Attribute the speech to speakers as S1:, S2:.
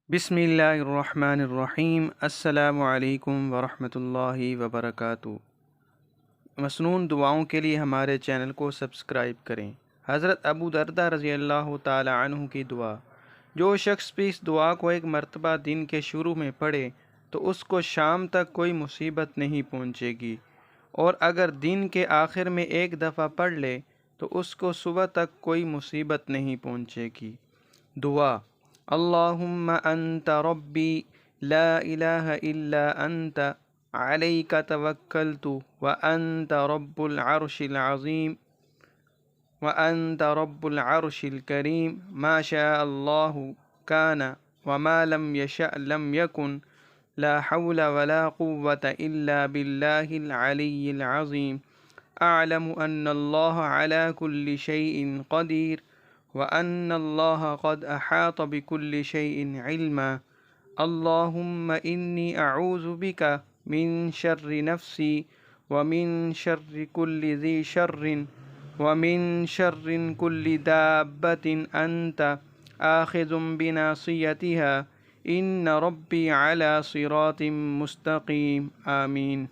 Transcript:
S1: بسم اللہ الرحمن الرحیم۔ السلام علیکم ورحمۃ اللہ وبرکاتہ۔ مسنون دعاؤں کے لیے ہمارے چینل کو سبسکرائب کریں۔ حضرت ابو دردہ رضی اللہ تعالی عنہ کی دعا۔ جو شخص بھی اس دعا کو ایک مرتبہ دن کے شروع میں پڑھے تو اس کو شام تک کوئی مصیبت نہیں پہنچے گی، اور اگر دن کے آخر میں ایک دفعہ پڑھ لے تو اس کو صبح تک کوئی مصیبت نہیں پہنچے گی۔ دعا: اللہم انت ربی لا الہ الا انت علیک توکلت وانت رب العرش العظیم وانت رب العرش الکریم ما شاء اللہ کان وما لم یشأ لم یکن لا حول ولا قوة الا باللہ العلی العظیم اعلم ان اللہ علی کل شیء قدیر وَأَنَّ اللَّهَ قَدْ أَحَاطَ بِكُلِّ شَيْءٍ عِلْمًا اللهم إني أعوذ بك من شر نفسي ومن شر كل ذي شر ومن شر كل دابة أنت آخذ بناصيتها إن ربي على صراط مستقيم آمين۔